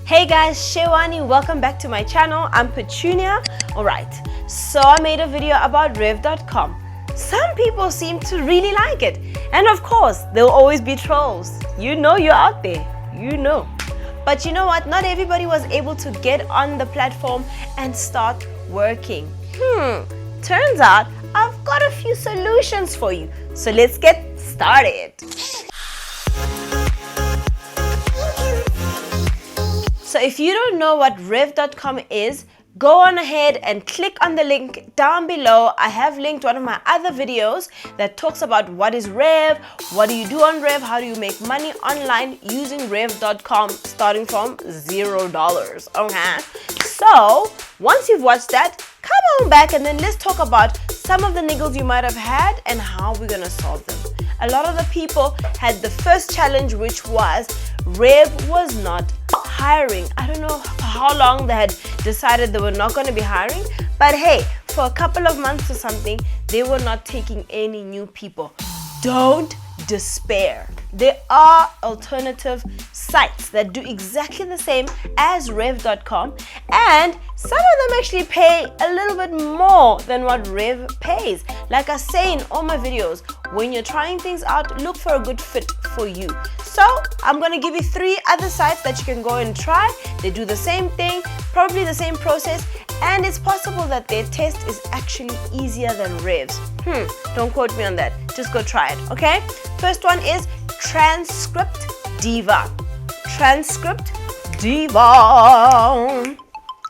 Hey guys, Shewani, welcome back to my channel. I'm Petunia. Alright, so I made a video about Rev.com. Some people seem to really like it. And of course, there'll always be trolls. You know you're out there. You know. But you know what? Not everybody was able to get on the platform and start working. Turns out I've got a few solutions for you. So let's get started. So if you don't know what Rev.com is, go on ahead and click on the link down below. I have linked one of my other videos that talks about what is Rev, what do you do on Rev, how do you make money online using Rev.com starting from $0. Okay, so once you've watched that, come on back and then let's talk about some of the niggles you might have had and how we're gonna solve them. A lot of the people had the first challenge, which was Rev was not hiring. I don't know for how long they had decided they were not going to be hiring, but hey, for a couple of months or something, they were not taking any new people. Don't despair. There are alternative sites that do exactly the same as Rev.com, and some of them actually pay a little bit more than what Rev pays. Like I say in all my videos, when you're trying things out, look for a good fit for you. So I'm going to give you 3 other sites that you can go and try. They do the same thing, probably the same process, and it's possible that their test is actually easier than Rev's. Don't quote me on that. Just go try it, okay? First one is Transcript Diva. Transcript Diva.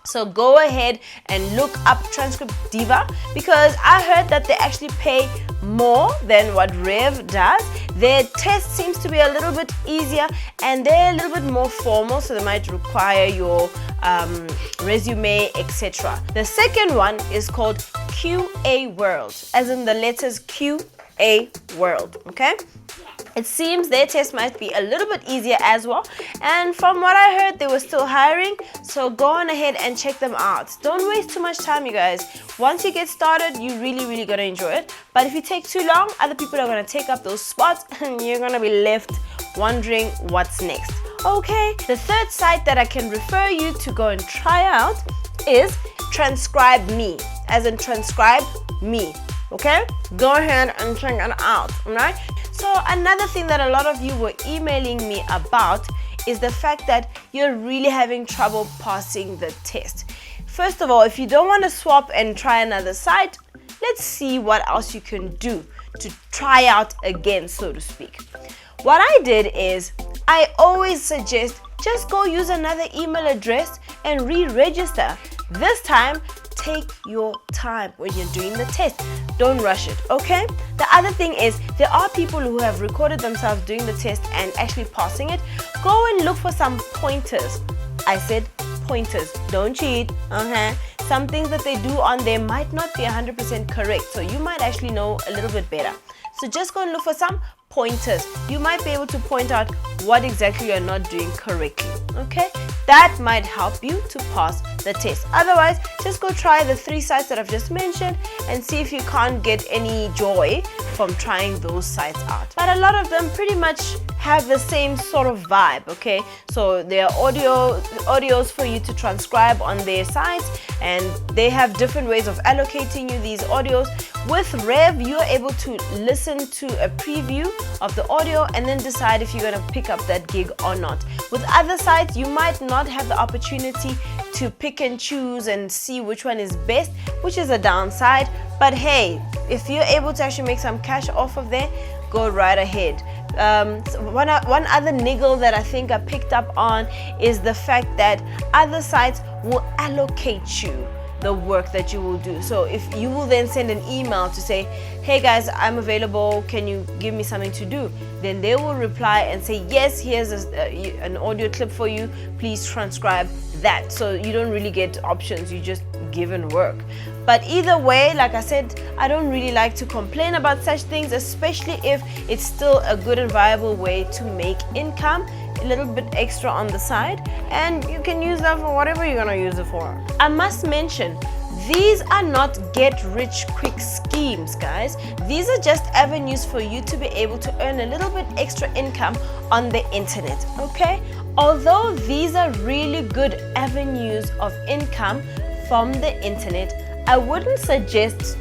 So go ahead and look up Transcript Diva because I heard that they actually pay more than what Rev does. Their test seems to be a little bit easier and they're a little bit more formal, so they might require your resume, etc. The second one is called QAWorld, as in the letters QAWorld, okay? It seems their test might be a little bit easier as well, and from what I heard, they were still hiring, so go on ahead and check them out. Don't waste too much time, you guys. Once you get started, you're really gonna enjoy it, but if you take too long, other people are gonna take up those spots and you're gonna be left wondering what's next. Okay, the third site that I can refer you to go and try out is TranscribeMe, as in TranscribeMe. Okay, go ahead and check it out. Alright, so another thing that a lot of you were emailing me about is the fact that you're really having trouble passing the test. First of all, if you don't want to swap and try another site, let's see what else you can do to try out again, so to speak. What I did is, I always suggest just go use another email address and re-register. This time, take your time when you're doing the test. Don't rush it, okay? The other thing is, there are people who have recorded themselves doing the test and actually passing it. Go and look for some pointers. I said pointers, don't cheat, Some things that they do on there might not be 100% correct, so you might actually know a little bit better. So just go and look for some pointers. You might be able to point out what exactly you're not doing correctly, okay? That might help you to pass the test. Otherwise, just go try the 3 sites that I've just mentioned and see if you can't get any joy from trying those sites out. But a lot of them pretty much have the same sort of vibe, okay? So there are audios for you to transcribe on their sites, and they have different ways of allocating you these audios. With Rev, you're able to listen to a preview of the audio and then decide if you're going to pick up that gig or not. With other sites, you might not have the opportunity to pick and choose and see which one is best, which is a downside. But hey, if you're able to actually make some cash off of there, go right ahead. One other niggle that I think I picked up on is the fact that other sites will allocate you the work that you will do. So if you will then send an email to say, hey guys, I'm available, can you give me something to do? Then they will reply and say, yes, here's an audio clip for you, please transcribe that. So you don't really get options, you just given work. But either way, like I said, I don't really like to complain about such things, especially if it's still a good and viable way to make income, a little bit extra on the side, and you can use that for whatever you're gonna use it for. I must mention, these are not get-rich-quick schemes, guys. These are just avenues for you to be able to earn a little bit extra income on the internet, okay? Although these are really good avenues of income from the internet, I wouldn't suggest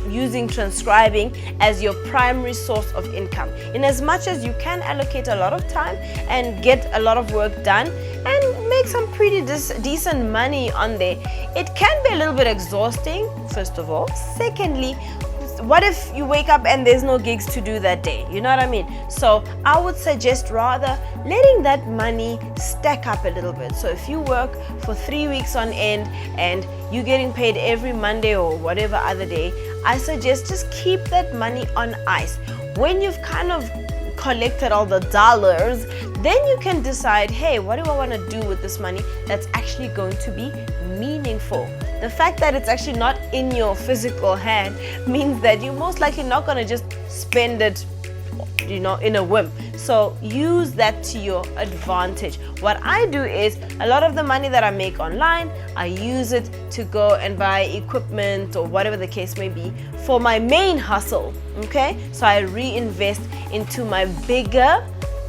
using transcribing as your primary source of income. In as much as you can allocate a lot of time and get a lot of work done and make some pretty decent money on there, it can be a little bit exhausting, first of all. Secondly, what if you wake up and there's no gigs to do that day? You know what I mean? So I would suggest rather letting that money stack up a little bit. So if you work for 3 weeks on end and you're getting paid every Monday or whatever other day, I suggest just keep that money on ice. When you've kind of collected all the dollars, then you can decide, hey, what do I want to do with this money that's actually going to be meaningful? The fact that it's actually not in your physical hand means that you're most likely not going to just spend it, you know, in a whim. So use that to your advantage. What I do is a lot of the money that I make online, I use it to go and buy equipment or whatever the case may be for my main hustle. Okay, so I reinvest into my bigger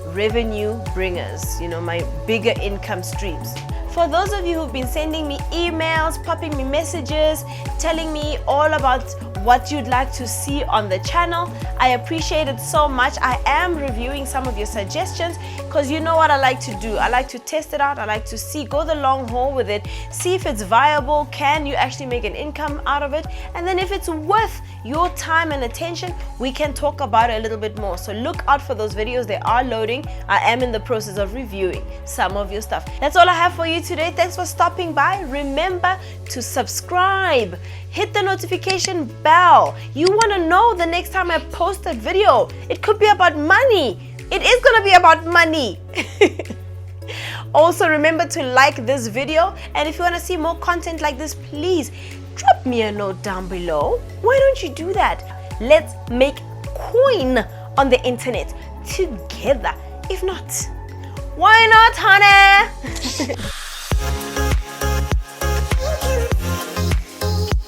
revenue bringers, you know, my bigger income streams. For those of you who've been sending me emails, popping me messages, telling me all about what you'd like to see on the channel, I appreciate it so much. I am reviewing some of your suggestions because you know what I like to do. I like to test it out. I like to see, go the long haul with it, see if it's viable. Can you actually make an income out of it? And then if it's worth your time and attention, we can talk about it a little bit more. So look out for those videos. They are loading. I am in the process of reviewing some of your stuff. That's all I have for you today. Thanks for stopping by. Remember to subscribe. Hit the notification bell. You want to know the next time I post a video. It could be about money. It is going to be about money. Also, remember to like this video. And if you want to see more content like this, please drop me a note down below. Why don't you do that? Let's make coin on the internet together. If not, why not, honey?